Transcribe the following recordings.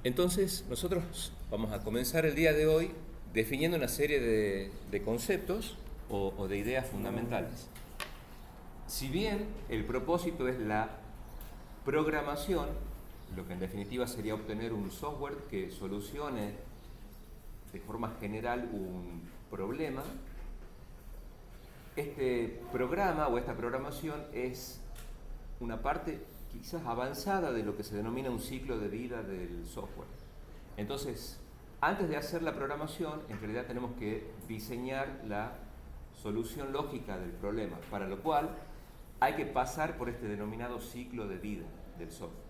Entonces, nosotros vamos a comenzar el día de hoy definiendo una serie de conceptos o de ideas fundamentales. Si bien el propósito es la programación, lo que en definitiva sería obtener un software que solucione de forma general un problema, este programa o esta programación es una parte quizás avanzada de lo que se denomina un ciclo de vida del software. Entonces, antes de hacer la programación, en realidad tenemos que diseñar la solución lógica del problema, para lo cual hay que pasar por este denominado ciclo de vida del software.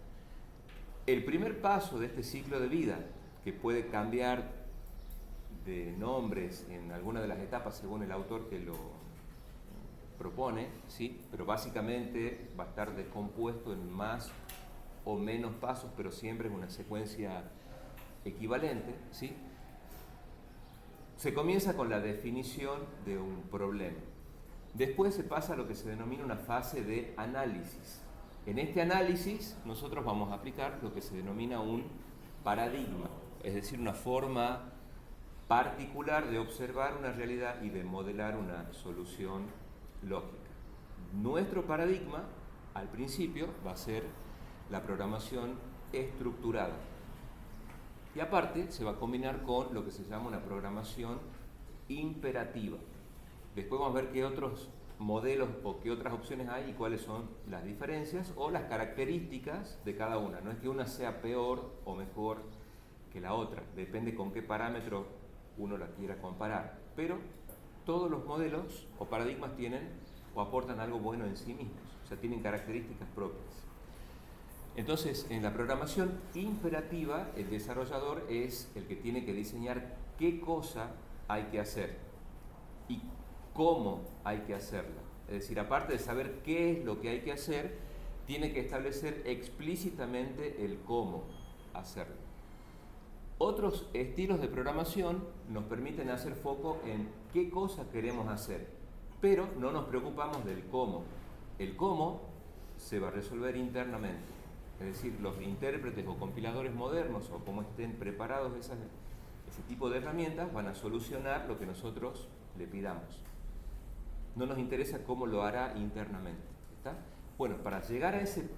El primer paso de este ciclo de vida, que puede cambiar de nombres en alguna de las etapas según el autor que lo propone, ¿sí? Pero básicamente va a estar descompuesto en más o menos pasos, pero siempre en una secuencia equivalente, ¿sí? Se comienza con la definición de un problema. Después se pasa a lo que se denomina una fase de análisis. En este análisis nosotros vamos a aplicar lo que se denomina un paradigma, es decir, una forma particular de observar una realidad y de modelar una solución lógica. Nuestro paradigma, al principio, va a ser la programación estructurada. Y aparte, se va a combinar con lo que se llama una programación imperativa. Después vamos a ver qué otros modelos o qué otras opciones hay y cuáles son las diferencias o las características de cada una. No es que una sea peor o mejor que la otra, depende con qué parámetro uno la quiera comparar. Pero todos los modelos o paradigmas tienen o aportan algo bueno en sí mismos, o sea, tienen características propias. Entonces, en la programación imperativa, el desarrollador es el que tiene que diseñar qué cosa hay que hacer y cómo hay que hacerla. Es decir, aparte de saber qué es lo que hay que hacer, tiene que establecer explícitamente el cómo hacerlo. Otros estilos de programación nos permiten hacer foco en qué cosa queremos hacer, pero no nos preocupamos del cómo. El cómo se va a resolver internamente. Es decir, los intérpretes o compiladores modernos o como estén preparados ese tipo de herramientas van a solucionar lo que nosotros le pidamos. No nos interesa cómo lo hará internamente. ¿Está? Bueno, para llegar a ese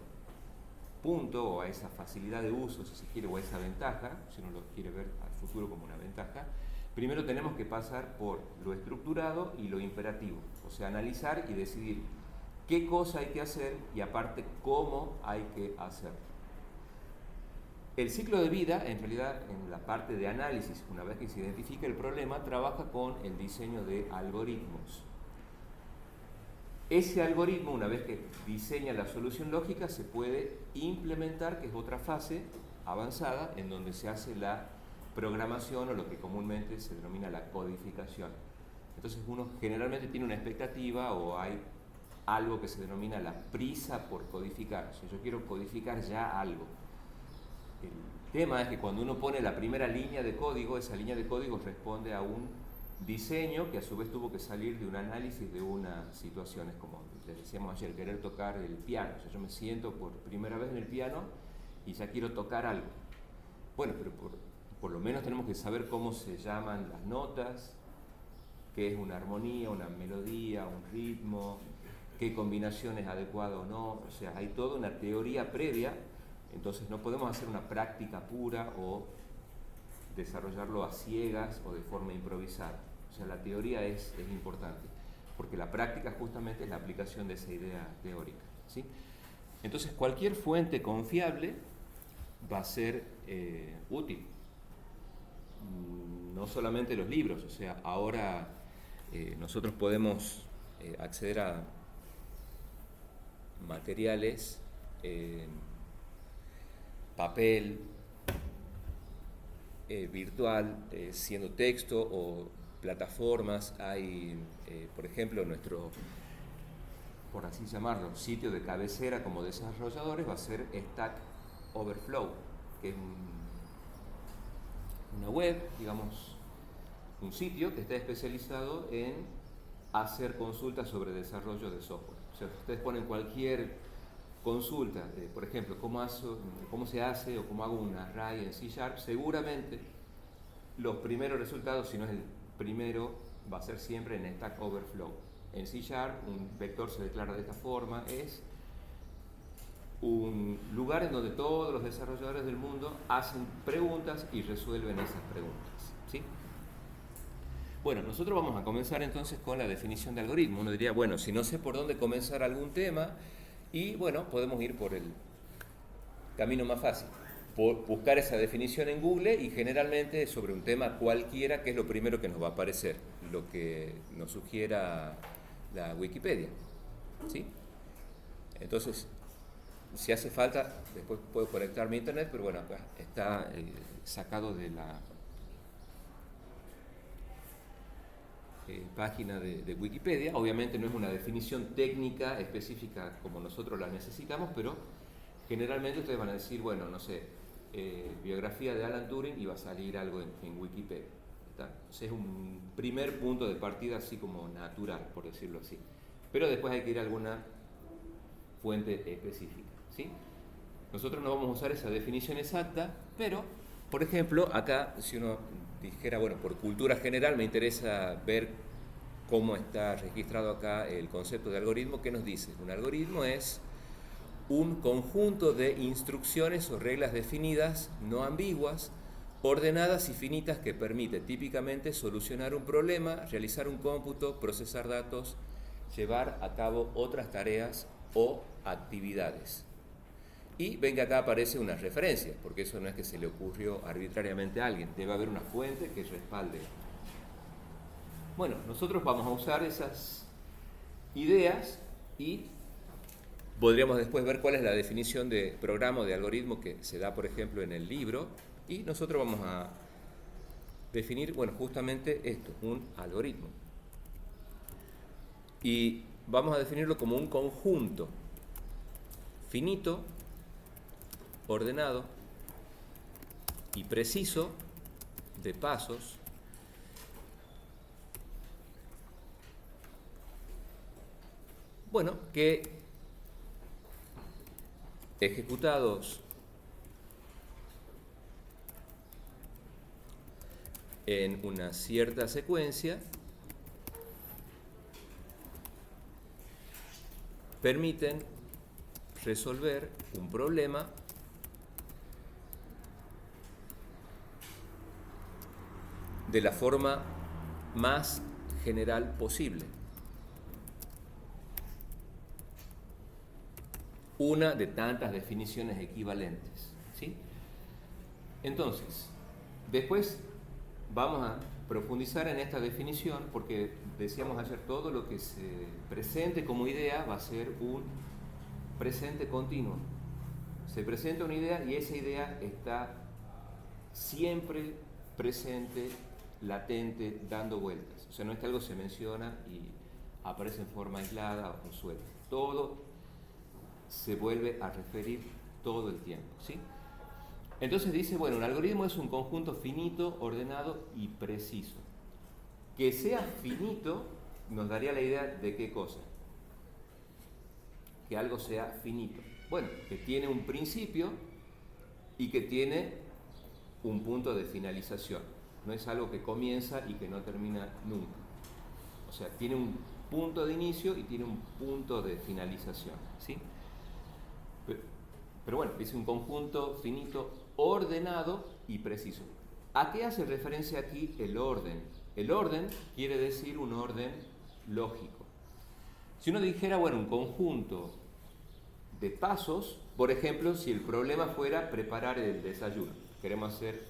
punto o a esa facilidad de uso, si se quiere, o a esa ventaja, si uno lo quiere ver al futuro como una ventaja, primero tenemos que pasar por lo estructurado y lo imperativo, o sea, analizar y decidir qué cosa hay que hacer y aparte cómo hay que hacerlo. El ciclo de vida, en realidad, en la parte de análisis, una vez que se identifica el problema, trabaja con el diseño de algoritmos. Ese algoritmo, una vez que diseña la solución lógica, se puede implementar, que es otra fase avanzada, en donde se hace la programación o lo que comúnmente se denomina la codificación. Entonces uno generalmente tiene una expectativa o hay algo que se denomina la prisa por codificar. O sea, yo quiero codificar ya algo. El tema es que cuando uno pone la primera línea de código, esa línea de código responde a un diseño que a su vez tuvo que salir de un análisis de una situación. Es como les decíamos ayer, querer tocar el piano. O sea, yo me siento por primera vez en el piano y ya quiero tocar algo. Bueno, pero por lo menos tenemos que saber cómo se llaman las notas, qué es una armonía, una melodía, un ritmo, qué combinación es adecuada o no. O sea, hay toda una teoría previa, entonces no podemos hacer una práctica pura o desarrollarlo a ciegas o de forma improvisada. O sea, la teoría es importante, porque la práctica justamente es la aplicación de esa idea teórica, ¿sí? Entonces, cualquier fuente confiable va a ser útil. No solamente los libros, o sea, ahora nosotros podemos acceder a materiales en papel, virtual, siendo texto o plataformas. Hay, por ejemplo, nuestro, por así llamarlo, sitio de cabecera como desarrolladores va a ser Stack Overflow, que es una web, digamos, un sitio que está especializado en hacer consultas sobre desarrollo de software. O sea, ustedes ponen cualquier consulta, por ejemplo, cómo se hace o cómo hago un array en C#, seguramente los primeros resultados, si no es el primero, va a ser siempre en Stack Overflow. En C#, un vector se declara de esta forma, es un lugar en donde todos los desarrolladores del mundo hacen preguntas y resuelven esas preguntas, ¿sí? Bueno, nosotros vamos a comenzar entonces con la definición de algoritmo. Uno diría, bueno, si no sé por dónde comenzar algún tema, y bueno, podemos ir por el camino más fácil, por buscar esa definición en Google, y generalmente sobre un tema cualquiera, que es lo primero que nos va a aparecer, lo que nos sugiera la Wikipedia, ¿sí? Entonces, si hace falta, después puedo conectarme a internet, pero bueno, acá está sacado de la página de Wikipedia. Obviamente no es una definición técnica específica como nosotros la necesitamos, pero generalmente ustedes van a decir, bueno, no sé, biografía de Alan Turing, y va a salir algo en Wikipedia, ¿está? Entonces es un primer punto de partida así como natural, por decirlo así. Pero después hay que ir a alguna fuente específica, ¿sí? Nosotros no vamos a usar esa definición exacta, pero, por ejemplo, acá, si uno dijera, bueno, por cultura general me interesa ver cómo está registrado acá el concepto de algoritmo. ¿Qué nos dice? Un algoritmo es un conjunto de instrucciones o reglas definidas, no ambiguas, ordenadas y finitas, que permite típicamente solucionar un problema, realizar un cómputo, procesar datos, llevar a cabo otras tareas o actividades. Y ven que acá aparece una referencia, porque eso no es que se le ocurrió arbitrariamente a alguien, debe haber una fuente que respalde. Bueno, nosotros vamos a usar esas ideas y podríamos después ver cuál es la definición de programa o de algoritmo que se da, por ejemplo, en el libro, y nosotros vamos a definir, bueno, justamente esto, un algoritmo. Y vamos a definirlo como un conjunto finito, ordenado y preciso de pasos que ejecutados en una cierta secuencia permiten resolver un problema de la forma más general posible. Una de tantas definiciones equivalentes, ¿sí? Entonces, después vamos a profundizar en esta definición, porque decíamos ayer, todo lo que se presente como idea va a ser un presente continuo. Se presenta una idea y esa idea está siempre presente, latente, dando vueltas. O sea, no es que algo se menciona y aparece en forma aislada o suelta. Todo se vuelve a referir todo el tiempo, ¿sí? Entonces dice, bueno, un algoritmo es un conjunto finito, ordenado y preciso. Que sea finito nos daría la idea de qué cosa. Que algo sea finito. Bueno, que tiene un principio y que tiene un punto de finalización. No es algo que comienza y que no termina nunca. O sea, tiene un punto de inicio y tiene un punto de finalización, ¿sí? Pero bueno, es un conjunto finito, ordenado y preciso. ¿A qué hace referencia aquí el orden? El orden quiere decir un orden lógico. Si uno dijera, bueno, un conjunto de pasos, por ejemplo, si el problema fuera preparar el desayuno, queremos hacer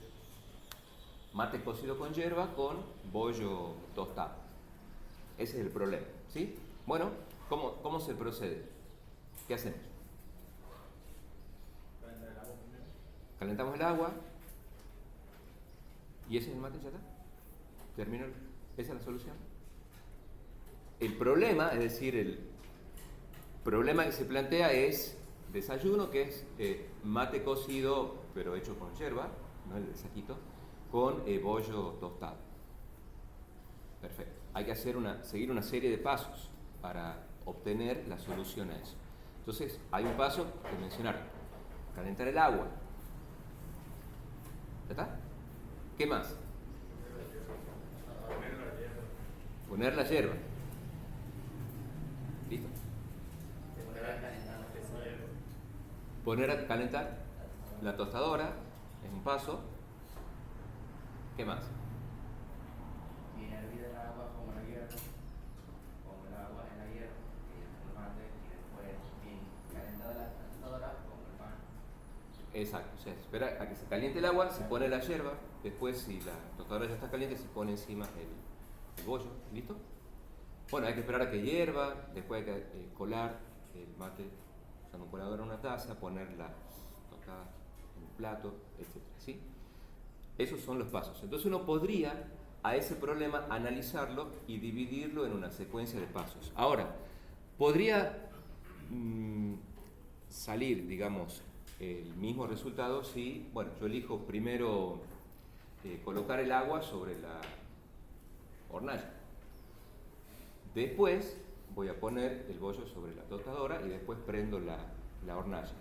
mate cocido con yerba con bollo tostado. Ese es el problema, ¿sí? Bueno, ¿cómo se procede? ¿Qué hacemos? Calentamos el agua y ese es el mate, ya está. Terminó. Esa es la solución. El problema, es decir, el problema que se plantea es desayuno, que es mate cocido, pero hecho con yerba, no el de saquito, con bollo tostado. Perfecto. Hay que seguir una serie de pasos para obtener la solución a eso. Entonces, hay un paso que mencionar. Calentar el agua. ¿Ya está? ¿Qué más? Poner la hierba. ¿Listo? Poner a calentar la tostadora es un paso. ¿Qué más? Y hervir el agua como la hierba, como el agua en la hierba, y después mate, y después bien calentada la tostadora como el pan. Exacto, o sea, espera a que se caliente el agua, se pone la hierba, después si la tostadora ya está caliente se pone encima el bollo, ¿listo? Bueno, hay que esperar a que hierva, después hay que colar el mate usando un colador en una taza, poner las tostadas en un plato, etc. ¿Sí? Esos son los pasos. Entonces uno podría a ese problema analizarlo y dividirlo en una secuencia de pasos. Ahora, podría salir, digamos, el mismo resultado si, bueno, yo elijo primero colocar el agua sobre la hornalla. Después voy a poner el bollo sobre la tostadora y después prendo la hornalla.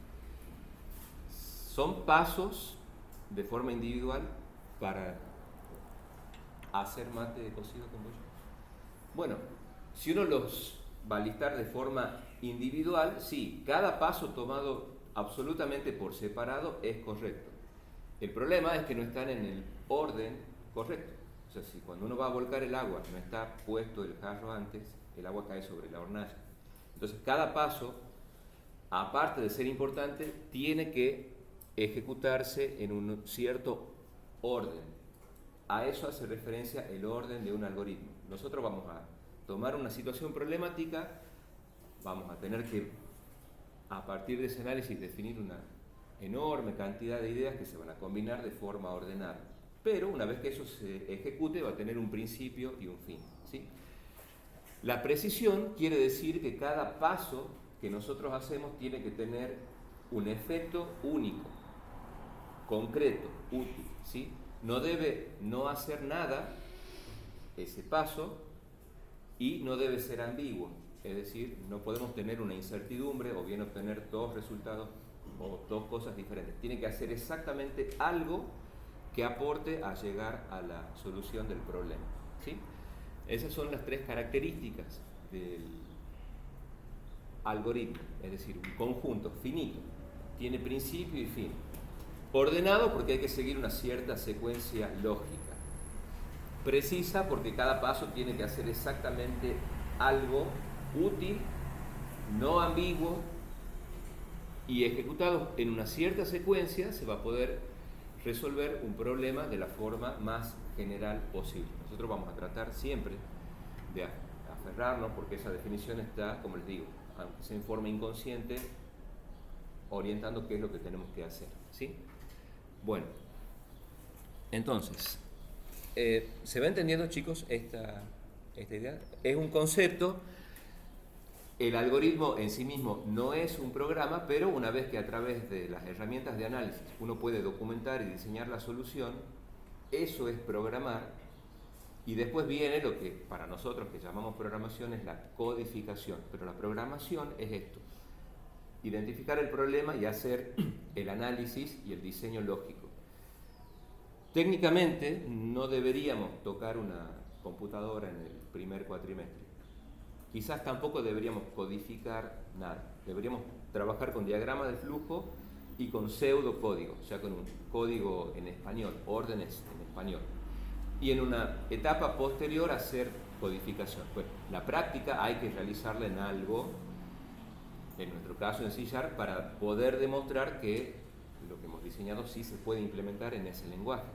Son pasos de forma individual para hacer mate de cocido con bollo. Bueno, si uno los va a listar de forma individual, sí, cada paso tomado absolutamente por separado es correcto. El problema es que no están en el orden correcto. O sea, si cuando uno va a volcar el agua no está puesto el jarro antes, el agua cae sobre la hornalla. Entonces, cada paso, aparte de ser importante, tiene que ejecutarse en un cierto orden. A eso hace referencia el orden de un algoritmo. Nosotros vamos a tomar una situación problemática, vamos a tener que, a partir de ese análisis, definir una enorme cantidad de ideas que se van a combinar de forma ordenada. Pero una vez que eso se ejecute, va a tener un principio y un fin, ¿sí? La precisión quiere decir que cada paso que nosotros hacemos tiene que tener un efecto único, concreto, útil, ¿sí? No debe no hacer nada ese paso y no debe ser ambiguo, es decir, no podemos tener una incertidumbre o bien obtener dos resultados o dos cosas diferentes. Tiene que hacer exactamente algo que aporte a llegar a la solución del problema, ¿sí? Esas son las tres características del algoritmo, es decir, un conjunto finito, tiene principio y fin. Ordenado porque hay que seguir una cierta secuencia lógica. Precisa porque cada paso tiene que hacer exactamente algo útil, no ambiguo, y ejecutado en una cierta secuencia se va a poder resolver un problema de la forma más general posible. Nosotros vamos a tratar siempre de aferrarnos, porque esa definición está, como les digo, aunque sea en forma inconsciente, orientando qué es lo que tenemos que hacer, ¿sí? Bueno, entonces, ¿se va entendiendo, chicos, esta idea? Es un concepto. El algoritmo en sí mismo no es un programa, pero una vez que a través de las herramientas de análisis uno puede documentar y diseñar la solución, eso es programar, y después viene lo que para nosotros que llamamos programación es la codificación, pero la programación es esto: identificar el problema y hacer el análisis y el diseño lógico. Técnicamente no deberíamos tocar una computadora en el primer cuatrimestre. Quizás tampoco deberíamos codificar nada. Deberíamos trabajar con diagrama de flujo y con pseudocódigo, o sea, con un código en español, órdenes en español. Y en una etapa posterior hacer codificación. Bueno, la práctica hay que realizarla en algo, en nuestro caso en C# para poder demostrar que lo que hemos diseñado sí se puede implementar en ese lenguaje.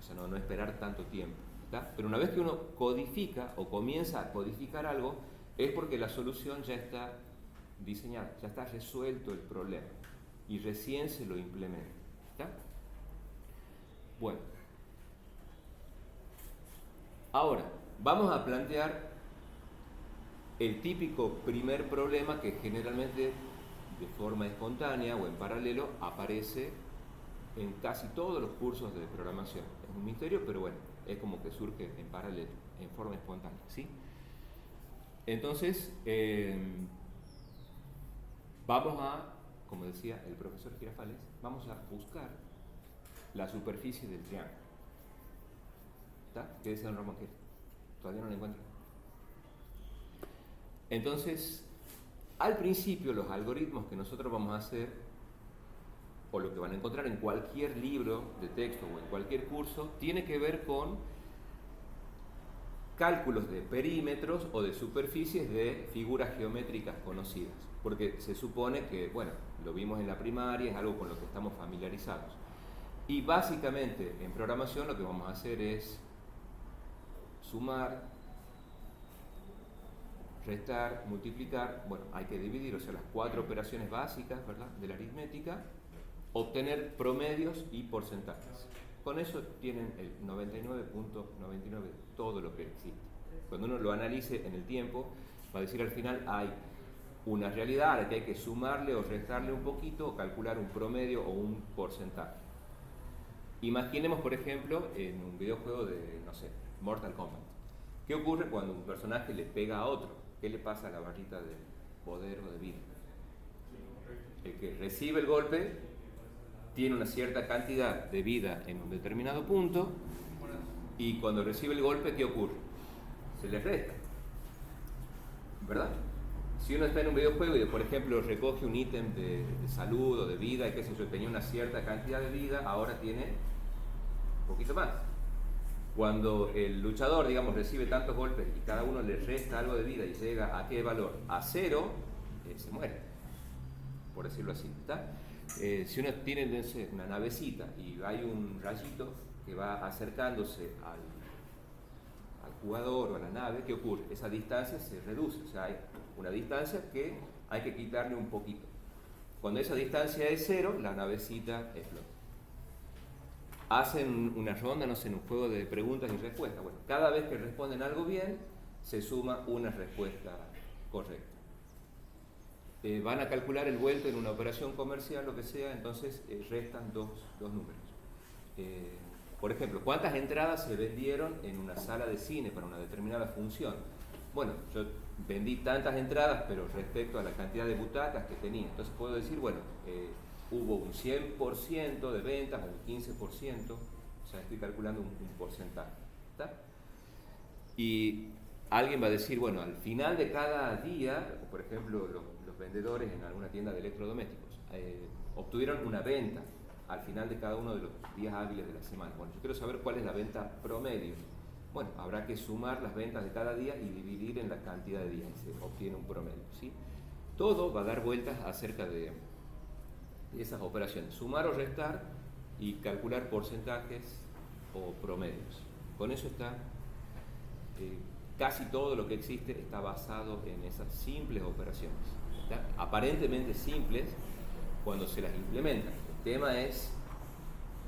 O sea, no esperar tanto tiempo, ¿está? Pero una vez que uno codifica o comienza a codificar algo, es porque la solución ya está diseñada, ya está resuelto el problema y recién se lo implementa, ¿está? Bueno, ahora vamos a plantear el típico primer problema que generalmente de forma espontánea o en paralelo aparece en casi todos los cursos de programación. Es un misterio, pero bueno, es como que surge en paralelo, en forma espontánea, ¿sí? Entonces, vamos a, como decía el profesor Girafales, vamos a buscar la superficie del triángulo. ¿Está? ¿Qué dice don Ramón? ¿Qué? Todavía no lo encuentro. Entonces, al principio los algoritmos que nosotros vamos a hacer, o lo que van a encontrar en cualquier libro de texto o en cualquier curso, tiene que ver con cálculos de perímetros o de superficies de figuras geométricas conocidas, porque se supone que, bueno, lo vimos en la primaria, es algo con lo que estamos familiarizados. Y básicamente en programación lo que vamos a hacer es sumar, restar, multiplicar, bueno, hay que dividir, o sea, las 4 operaciones básicas, ¿verdad?, de la aritmética, obtener promedios y porcentajes. Con eso tienen el 99.99 de todo lo que existe. Cuando uno lo analice en el tiempo, va a decir al final hay una realidad a la que hay que sumarle o restarle un poquito o calcular un promedio o un porcentaje. Imaginemos, por ejemplo, en un videojuego de, no sé, Mortal Kombat. ¿Qué ocurre cuando un personaje le pega a otro? ¿Qué le pasa a la barrita de poder o de vida? El que recibe el golpe tiene una cierta cantidad de vida en un determinado punto y cuando recibe el golpe, ¿qué ocurre? Se le resta, ¿verdad? Si uno está en un videojuego y, por ejemplo, recoge un ítem de salud o de vida y qué sé yo, tenía una cierta cantidad de vida, ahora tiene un poquito más. Cuando el luchador, digamos, recibe tantos golpes y cada uno le resta algo de vida y llega a qué valor, a 0, se muere, por decirlo así, ¿está? Si uno tiene una navecita y hay un rayito que va acercándose al jugador o a la nave, ¿qué ocurre? Esa distancia se reduce, o sea, hay una distancia que hay que quitarle un poquito. Cuando esa distancia es 0, la navecita explota. Hacen una ronda, no sé, en un juego de preguntas y respuestas. Bueno, cada vez que responden algo bien, se suma una respuesta correcta. Van a calcular el vuelto en una operación comercial, lo que sea, entonces restan dos números. Por ejemplo, ¿cuántas entradas se vendieron en una sala de cine para una determinada función? Bueno, yo vendí tantas entradas, pero respecto a la cantidad de butacas que tenía. Entonces puedo decir, bueno, hubo un 100% de ventas, un 15%, o sea, estoy calculando un porcentaje. ¿Está? Y alguien va a decir, bueno, al final de cada día, por ejemplo, los vendedores en alguna tienda de electrodomésticos obtuvieron una venta al final de cada uno de los días hábiles de la semana. Bueno, yo quiero saber cuál es la venta promedio. Bueno, habrá que sumar las ventas de cada día y dividir en la cantidad de días y se obtiene un promedio, ¿sí? Todo va a dar vueltas acerca de esas operaciones, sumar o restar y calcular porcentajes o promedios. Con eso está, casi todo lo que existe está basado en esas simples operaciones, ¿está? Aparentemente simples cuando se las implementan. El tema es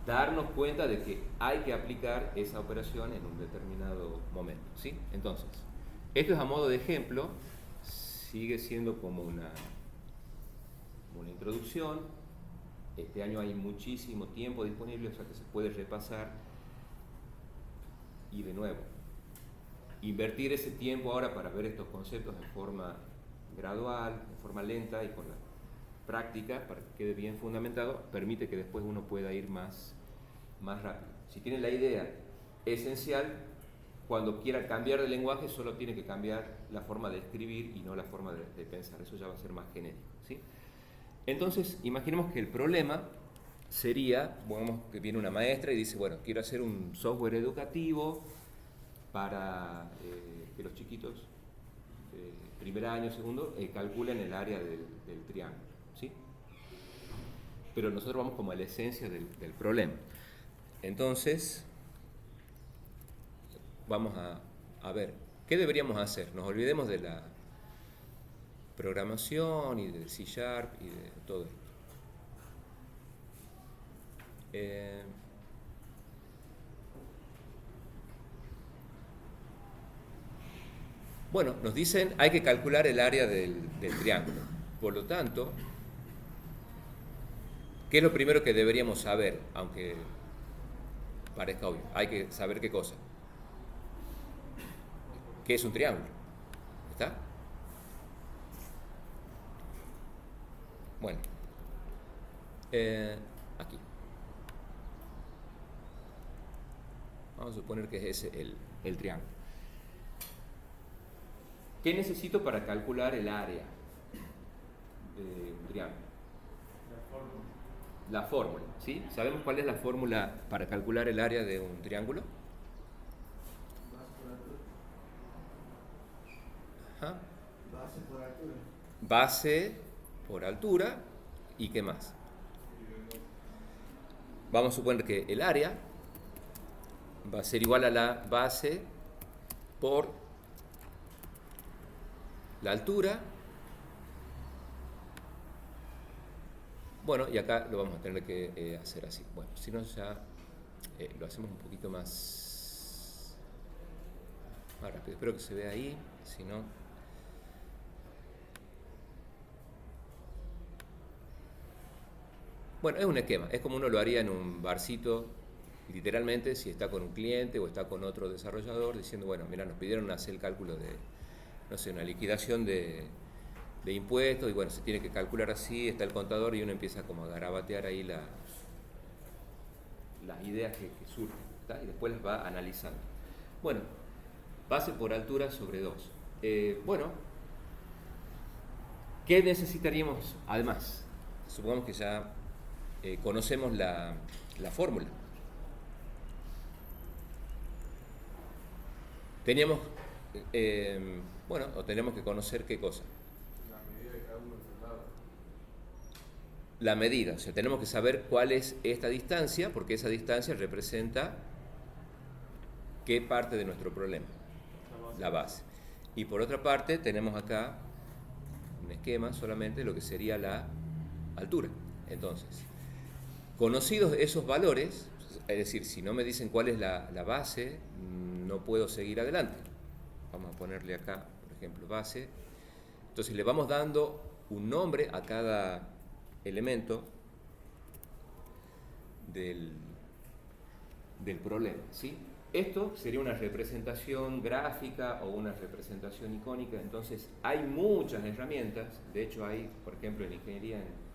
darnos cuenta de que hay que aplicar esa operación en un determinado momento, ¿sí? Entonces, esto es a modo de ejemplo, sigue siendo como una introducción. Este año hay muchísimo tiempo disponible, o sea que se puede repasar y de nuevo, invertir ese tiempo ahora para ver estos conceptos en forma gradual, en forma lenta y con la práctica, para que quede bien fundamentado, permite que después uno pueda ir más rápido. Si tiene la idea esencial, cuando quiera cambiar de lenguaje, solo tiene que cambiar la forma de escribir y no la forma de pensar. Eso ya va a ser más genérico, ¿sí? Entonces, imaginemos que el problema sería, pongamos que viene una maestra y dice, bueno, quiero hacer un software educativo para que los chiquitos, primer año, segundo, calculen el área del triángulo, ¿sí? Pero nosotros vamos como a la esencia del problema. Entonces, vamos a ver, ¿qué deberíamos hacer? Nos olvidemos de la programación y del C# y de todo esto. Bueno, nos dicen hay que calcular el área del triángulo. Por lo tanto, ¿qué es lo primero que deberíamos saber? Aunque parezca obvio, hay que saber qué cosa. ¿Qué es un triángulo? ¿Está? Bueno, aquí. Vamos a suponer que es ese el triángulo. ¿Qué necesito para calcular el área de un triángulo? La fórmula, ¿sí? ¿Sabemos cuál es la fórmula para calcular el área de un triángulo? Ajá. Base por altura. Base por altura. ¿Y qué más? Vamos a suponer que el área va a ser igual a la base por la altura. Bueno, y acá lo vamos a tener que hacer así. Bueno, si no ya lo hacemos un poquito más rápido. Espero que se vea ahí, si no... Bueno, es un esquema, es como uno lo haría en un barcito, literalmente, si está con un cliente o está con otro desarrollador, diciendo, bueno, mira, nos pidieron hacer el cálculo de, no sé, una liquidación de impuestos, y bueno, se tiene que calcular así, está el contador, y uno empieza como a garabatear ahí las ideas que surgen, ¿tá? Y después las va analizando. Bueno, base por altura sobre 2. Bueno, ¿qué necesitaríamos además? Supongamos que ya conocemos la fórmula. Teníamos, bueno, o tenemos que conocer qué cosa. La medida de cada uno de los lados. La medida, o sea, tenemos que saber cuál es esta distancia, porque esa distancia representa qué parte de nuestro problema, la base. Y por otra parte, tenemos acá un esquema solamente de lo que sería la altura. Entonces, conocidos esos valores, es decir, si no me dicen cuál es la base, no puedo seguir adelante. Vamos a ponerle acá, por ejemplo, base. Entonces le vamos dando un nombre a cada elemento del problema, ¿sí? Esto sería una representación gráfica o una representación icónica. Entonces hay muchas herramientas. De hecho hay, por ejemplo, en ingeniería, en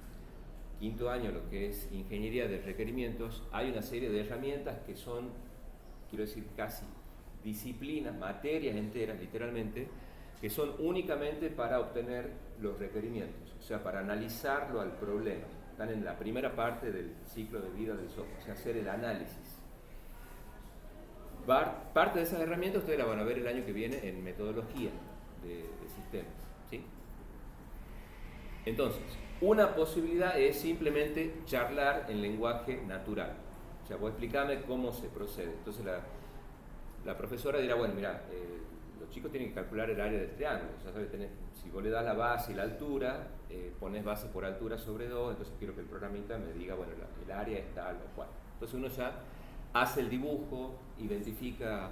quinto año, lo que es ingeniería de requerimientos, hay una serie de herramientas que son, quiero decir, casi disciplinas, materias enteras, literalmente, que son únicamente para obtener los requerimientos, o sea, para analizarlo al problema. Están en la primera parte del ciclo de vida del software, o sea, hacer el análisis. Parte de esas herramientas ustedes la van a ver el año que viene en metodología de sistemas, ¿sí? Entonces, una posibilidad es simplemente charlar en lenguaje natural. O sea, vos explícame cómo se procede. Entonces la profesora dirá, bueno, mira, los chicos tienen que calcular el área del triángulo. Ya sabes, si vos le das la base y la altura, pones base por altura sobre 2, entonces quiero que el programita me diga, bueno, el área es tal o cual. Entonces uno ya hace el dibujo, identifica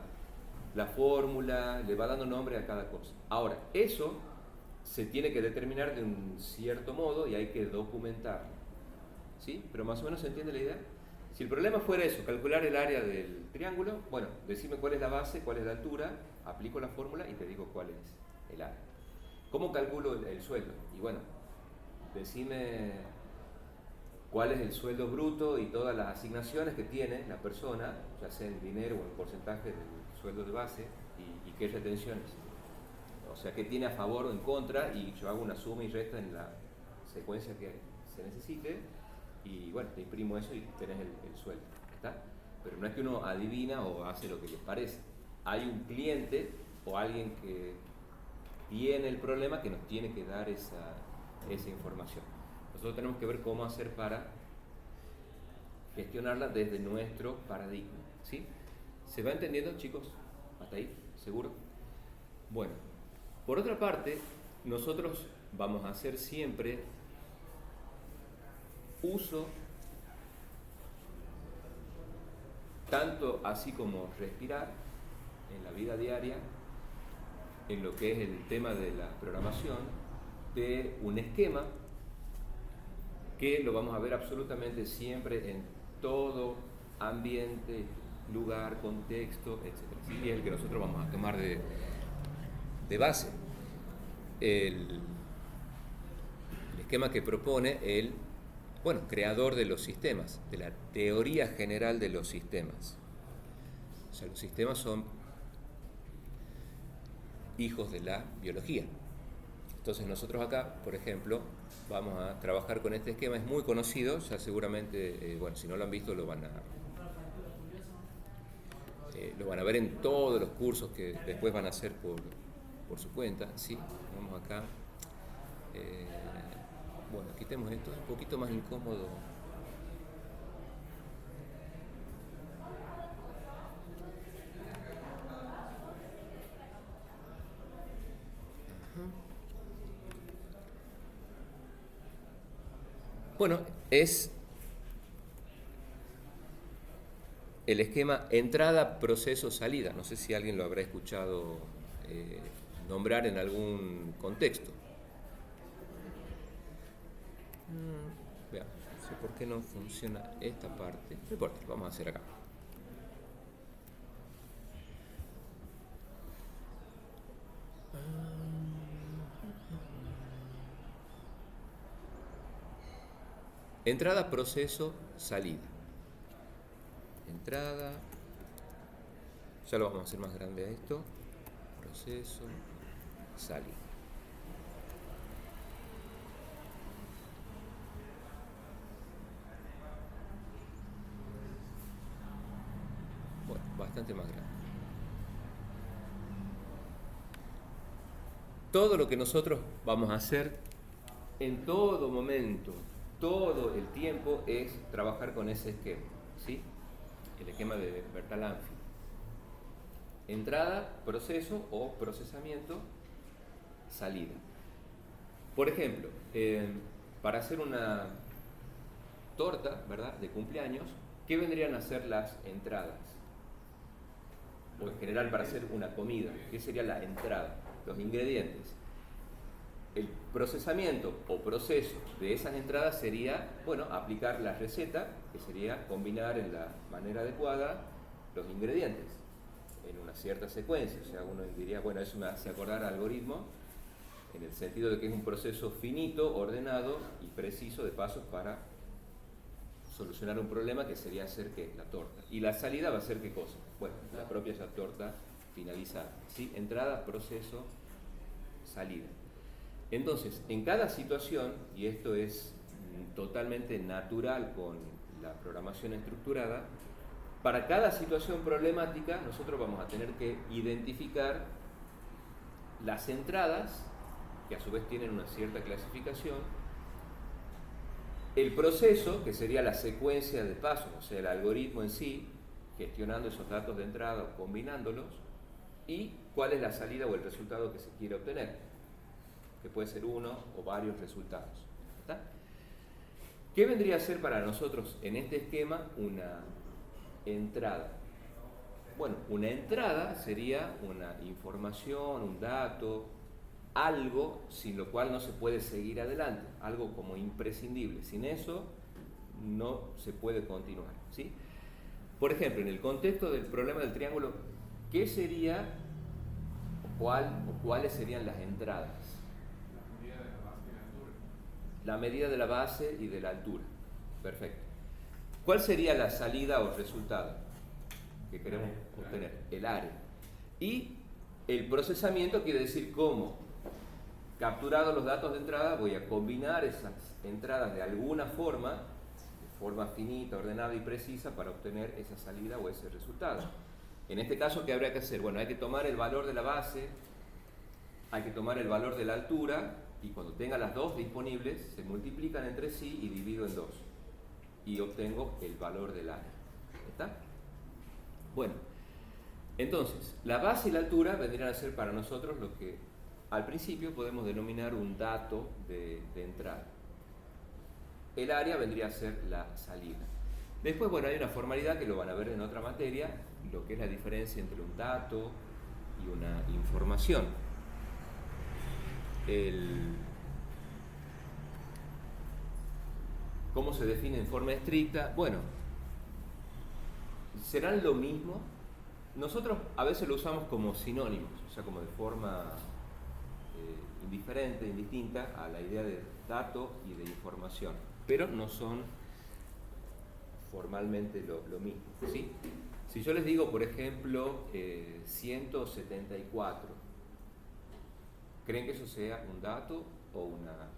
la fórmula, le va dando nombre a cada cosa. Ahora, eso se tiene que determinar de un cierto modo y hay que documentarlo, ¿sí? Pero más o menos se entiende la idea. Si el problema fuera eso, calcular el área del triángulo, bueno, decime cuál es la base, cuál es la altura, aplico la fórmula y te digo cuál es el área. ¿Cómo calculo el sueldo? Y bueno, decime cuál es el sueldo bruto y todas las asignaciones que tiene la persona, ya sea en dinero o en porcentaje del sueldo de base, y qué retenciones. O sea, qué tiene a favor o en contra, y yo hago una suma y resta en la secuencia que se necesite, y bueno, te imprimo eso y tenés el sueldo, ¿está? Pero no es que uno adivina o hace lo que les parece. Hay un cliente o alguien que tiene el problema que nos tiene que dar esa información. Nosotros tenemos que ver cómo hacer para gestionarla desde nuestro paradigma, ¿sí? ¿Se va entendiendo, chicos? ¿Hasta ahí? ¿Seguro? Bueno, por otra parte, nosotros vamos a hacer siempre uso, tanto así como respirar en la vida diaria, en lo que es el tema de la programación, de un esquema que lo vamos a ver absolutamente siempre en todo ambiente, lugar, contexto, etc. Y es el que nosotros vamos a tomar de base. El esquema que propone el, bueno, creador de los sistemas, de la teoría general de los sistemas. O sea, los sistemas son hijos de la biología. Entonces nosotros acá, por ejemplo, vamos a trabajar con este esquema. Es muy conocido, ya seguramente, bueno, si no lo han visto lo van a ver en todos los cursos que después van a hacer por su cuenta. ¿Sí? Vamos acá. Bueno, quitemos esto, es un poquito más incómodo. Bueno, es el esquema entrada, proceso, salida. No sé si alguien lo habrá escuchado nombrar en algún contexto. Veamos, no sé por qué no funciona esta parte. No importa, lo vamos a hacer acá. Entrada, proceso, salida. Entrada. Ya lo vamos a hacer más grande a esto. Proceso, salida. Bueno, bastante más grande. Todo lo que nosotros vamos a hacer en todo momento, todo el tiempo, es trabajar con ese esquema, ¿sí? El esquema de Bertalanffy. Entrada, proceso o procesamiento, salida. Por ejemplo, para hacer una torta, ¿verdad?, de cumpleaños, ¿qué vendrían a ser las entradas? O en general para hacer una comida, ¿qué sería la entrada? Los ingredientes. El procesamiento o proceso de esas entradas sería, bueno, aplicar la receta, que sería combinar en la manera adecuada los ingredientes en una cierta secuencia. O sea, uno diría, bueno, eso me hace acordar al algoritmo, en el sentido de que es un proceso finito, ordenado y preciso de pasos para solucionar un problema, que sería hacer ¿qué? La torta. Y la salida va a ser ¿qué cosa? Bueno, la propia esa torta finalizada. ¿Sí? Entrada, proceso, salida. Entonces, en cada situación, y esto es totalmente natural con la programación estructurada, para cada situación problemática nosotros vamos a tener que identificar las entradas, que a su vez tienen una cierta clasificación, el proceso, que sería la secuencia de pasos, o sea, el algoritmo en sí, gestionando esos datos de entrada o combinándolos, y cuál es la salida o el resultado que se quiere obtener, que puede ser uno o varios resultados. ¿Está? ¿Qué vendría a ser para nosotros en este esquema una entrada? Bueno, una entrada sería una información, un dato, algo sin lo cual no se puede seguir adelante, algo como imprescindible. Sin eso no se puede continuar, ¿sí? Por ejemplo, en el contexto del problema del triángulo, ¿qué sería o cuáles serían las entradas? La medida de la base y de la altura. Perfecto. ¿Cuál sería la salida o resultado que queremos obtener? El área. Y el procesamiento quiere decir cómo, capturados los datos de entrada, voy a combinar esas entradas de alguna forma, de forma finita, ordenada y precisa, para obtener esa salida o ese resultado. En este caso, ¿qué habría que hacer? Bueno, hay que tomar el valor de la base, hay que tomar el valor de la altura, y cuando tenga las dos disponibles, se multiplican entre sí y divido en 2. Y obtengo el valor del área. ¿Está? Bueno, entonces, la base y la altura vendrían a ser para nosotros lo que al principio podemos denominar un dato de entrada. El área vendría a ser la salida. Después, bueno, hay una formalidad que lo van a ver en otra materia, lo que es la diferencia entre un dato y una información. ¿Cómo se define en forma estricta? Bueno, serán lo mismo. Nosotros a veces lo usamos como sinónimos, o sea, como de forma indiferente, indistinta a la idea de dato y de información, pero no son formalmente lo mismo, ¿sí? Si yo les digo, por ejemplo, 174, ¿creen que eso sea un dato o una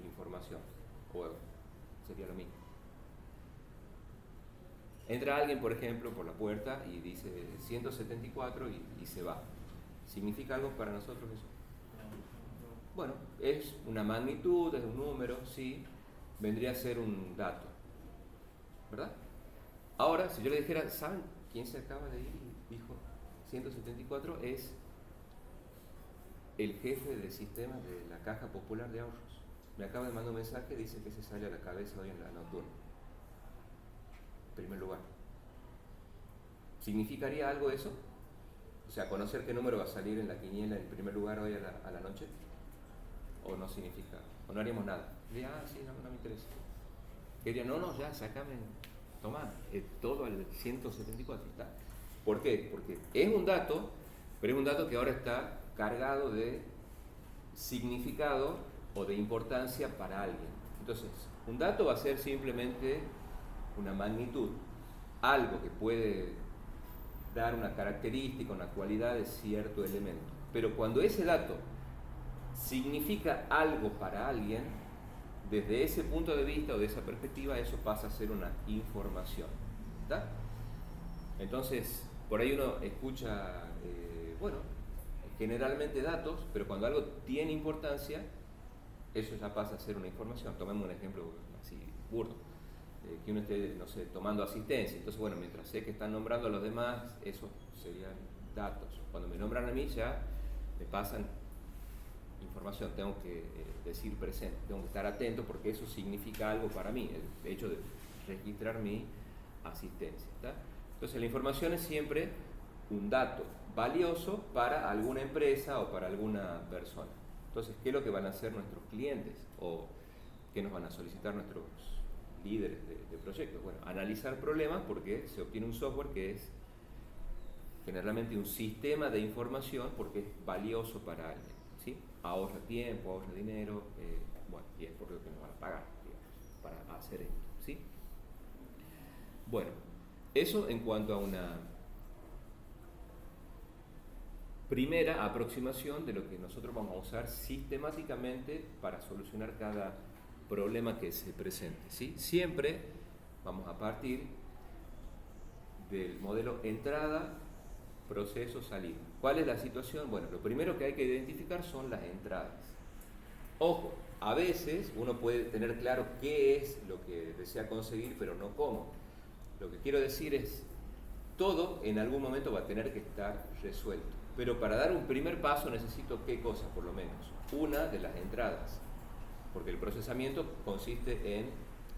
información? ¿O sería lo mismo? Entra alguien, por ejemplo, por la puerta y dice 174 y se va. ¿Significa algo para nosotros eso? Bueno, es una magnitud, es un número, sí, vendría a ser un dato, ¿verdad? Ahora, si yo le dijera, ¿saben quién se acaba de ir y dijo 174? Es el jefe de sistemas de la Caja Popular de Ahorros. Me acaba de mandar un mensaje, dice que se sale a la cabeza hoy en la nocturna. Primer lugar. ¿Significaría algo eso? O sea, conocer qué número va a salir en la quiniela en primer lugar hoy a la noche. ¿O no significa? ¿O no haríamos nada? Diría, sí, no me interesa. Diría, no, ya, sacame, toma, todo al 174. ¿Está? ¿Por qué? Porque es un dato, pero es un dato que ahora está cargado de significado o de importancia para alguien. Entonces, un dato va a ser simplemente una magnitud, algo que puede dar una característica, una cualidad de cierto elemento. Pero cuando ese dato significa algo para alguien, desde ese punto de vista o de esa perspectiva, eso pasa a ser una información. ¿Está? Entonces, por ahí uno escucha, generalmente datos, pero cuando algo tiene importancia, eso ya pasa a ser una información. Tomemos un ejemplo así burdo. Que uno esté, no sé, tomando asistencia. Entonces, bueno, mientras sé que están nombrando a los demás, eso serían datos. Cuando me nombran a mí ya me pasan información, tengo que decir presente, tengo que estar atento porque eso significa algo para mí, el hecho de registrar mi asistencia. ¿Está? Entonces, la información es siempre un dato valioso para alguna empresa o para alguna persona. Entonces, ¿qué es lo que van a hacer nuestros clientes? ¿O qué nos van a solicitar nuestros líderes de proyectos? Bueno, analizar problemas porque se obtiene un software que es generalmente un sistema de información porque es valioso para alguien, ¿sí? Ahorra tiempo, ahorra dinero, y es por lo que nos van a pagar, digamos, para hacer esto, ¿sí? Bueno, eso en cuanto a una primera aproximación de lo que nosotros vamos a usar sistemáticamente para solucionar cada problema que se presente, ¿sí? Siempre vamos a partir del modelo entrada, proceso, salida. ¿Cuál es la situación? Bueno, lo primero que hay que identificar son las entradas. Ojo, a veces uno puede tener claro qué es lo que desea conseguir, pero no cómo. Lo que quiero decir es, todo en algún momento va a tener que estar resuelto. Pero para dar un primer paso necesito ¿qué cosa? Por lo menos una de las entradas. Porque el procesamiento consiste en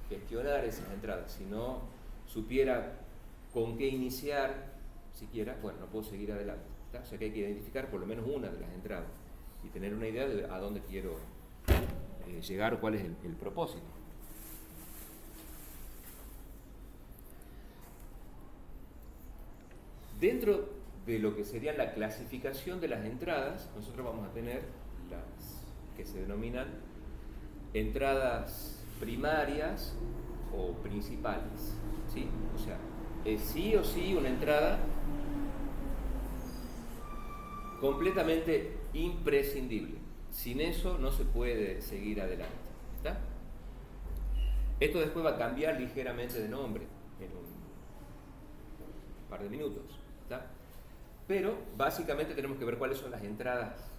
gestionar esas entradas. Si no supiera con qué iniciar, siquiera, bueno, no puedo seguir adelante. ¿Está? O sea que hay que identificar por lo menos una de las entradas y tener una idea de a dónde quiero llegar o cuál es el propósito. Dentro de lo que sería la clasificación de las entradas, nosotros vamos a tener las que se denominan entradas primarias o principales, ¿sí? O sea, es sí o sí una entrada completamente imprescindible. Sin eso no se puede seguir adelante. ¿Está? Esto después va a cambiar ligeramente de nombre en un par de minutos. ¿Está? Pero básicamente tenemos que ver cuáles son las entradas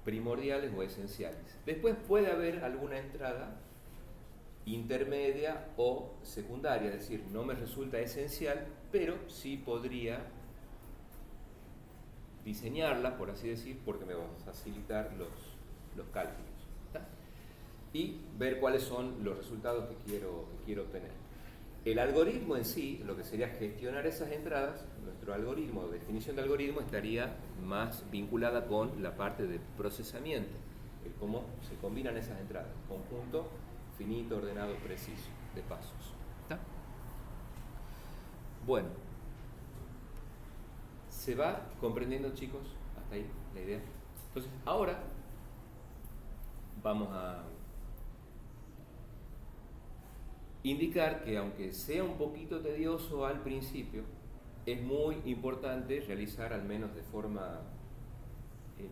primordiales o esenciales. Después puede haber alguna entrada intermedia o secundaria, es decir, no me resulta esencial, pero sí podría diseñarla, por así decir, porque me va a facilitar los cálculos. ¿Está? Y ver cuáles son los resultados que quiero obtener. El algoritmo en sí, lo que sería gestionar esas entradas, nuestro algoritmo o definición de algoritmo estaría más vinculada con la parte de procesamiento, el cómo se combinan esas entradas, conjunto finito, ordenado, preciso, de pasos. ¿Está? Bueno, ¿se va comprendiendo, chicos, hasta ahí la idea? Entonces, ahora vamos a indicar que aunque sea un poquito tedioso al principio, es muy importante realizar al menos de forma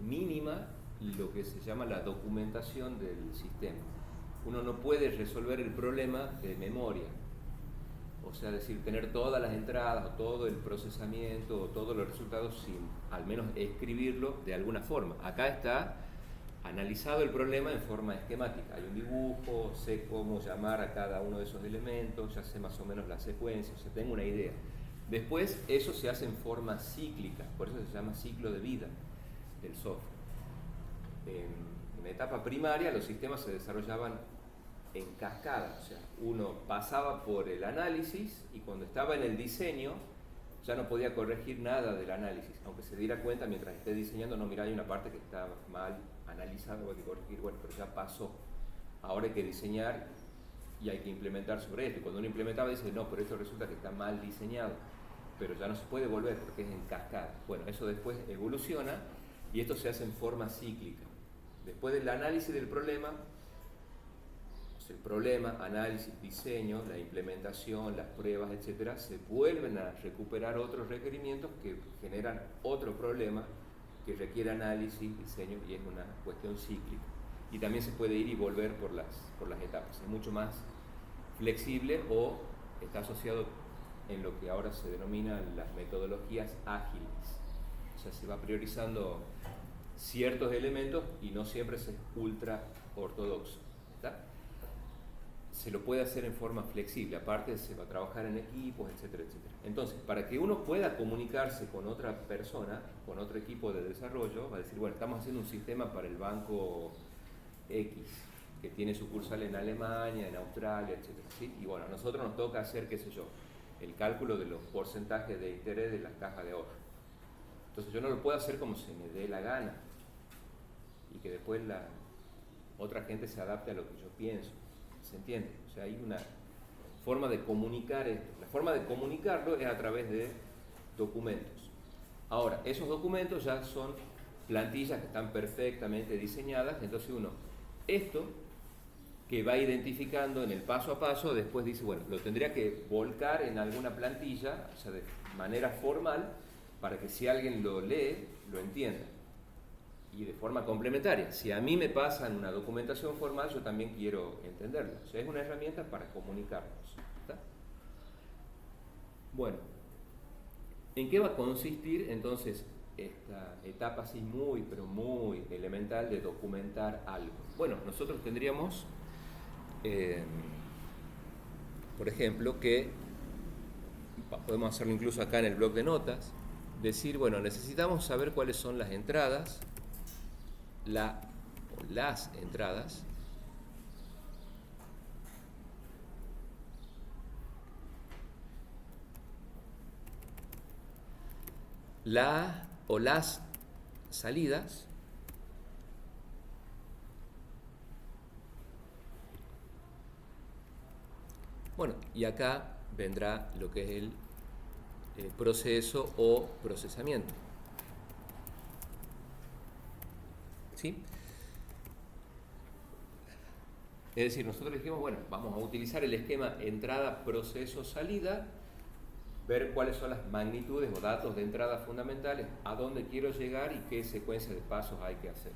mínima lo que se llama la documentación del sistema. Uno no puede resolver el problema de memoria, o sea, decir, tener todas las entradas, o todo el procesamiento, o todos los resultados sin al menos escribirlo de alguna forma. Acá está analizado el problema en forma esquemática. Hay un dibujo, sé cómo llamar a cada uno de esos elementos, ya sé más o menos la secuencia, o sea, tengo una idea. Después eso se hace en forma cíclica, por eso se llama ciclo de vida del software. En etapa primaria los sistemas se desarrollaban en cascada, o sea, uno pasaba por el análisis y cuando estaba en el diseño ya no podía corregir nada del análisis, aunque se diera cuenta mientras esté diseñando, no, mira, hay una parte que está mal analizada, hay que corregir, bueno, pero ya pasó, ahora hay que diseñar y hay que implementar sobre esto. Y cuando uno implementaba dice, no, pero esto resulta que está mal diseñado, pero ya no se puede volver porque es en cascada. Bueno, eso después evoluciona y esto se hace en forma cíclica. Después del análisis del problema, el problema, análisis, diseño, la implementación, las pruebas, etcétera, se vuelven a recuperar otros requerimientos que generan otro problema que requiere análisis, diseño, y es una cuestión cíclica. Y también se puede ir y volver por las etapas. Es mucho más flexible o está asociado en lo que ahora se denominan las metodologías ágiles. O sea, se va priorizando ciertos elementos y no siempre es ultra ortodoxo. ¿Está? Se lo puede hacer en forma flexible, aparte se va a trabajar en equipos, etcétera, etcétera. Entonces, para que uno pueda comunicarse con otra persona, con otro equipo de desarrollo, va a decir, bueno, estamos haciendo un sistema para el banco X, que tiene sucursal en Alemania, en Australia, etcétera, ¿sí? Y bueno, a nosotros nos toca hacer, qué sé yo, el cálculo de los porcentajes de interés de las cajas de ahorro. Entonces yo no lo puedo hacer como se me dé la gana y que después la otra gente se adapte a lo que yo pienso. ¿Se entiende? O sea, hay una forma de comunicar esto. La forma de comunicarlo es a través de documentos. Ahora, esos documentos ya son plantillas que están perfectamente diseñadas, entonces uno, esto que va identificando en el paso a paso, después dice, bueno, lo tendría que volcar en alguna plantilla, o sea, de manera formal, para que si alguien lo lee, lo entienda. Y de forma complementaria, si a mí me pasan una documentación formal, yo también quiero entenderla. O sea, es una herramienta para comunicarnos. ¿Está? Bueno, ¿en qué va a consistir entonces esta etapa así muy, pero muy elemental de documentar algo? Bueno, nosotros tendríamos, por ejemplo, que podemos hacerlo incluso acá en el bloc de notas, decir, bueno, necesitamos saber cuáles son las entradas, las entradas las salidas bueno, y acá vendrá lo que es el proceso o procesamiento. ¿Sí? Es decir, nosotros dijimos, bueno, vamos a utilizar el esquema entrada, proceso, salida, ver cuáles son las magnitudes o datos de entrada fundamentales, a dónde quiero llegar y qué secuencia de pasos hay que hacer.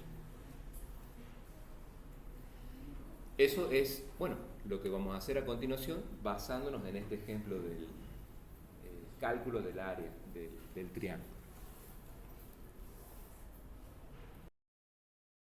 Eso es, bueno, lo que vamos a hacer a continuación basándonos en este ejemplo del cálculo del área del triángulo.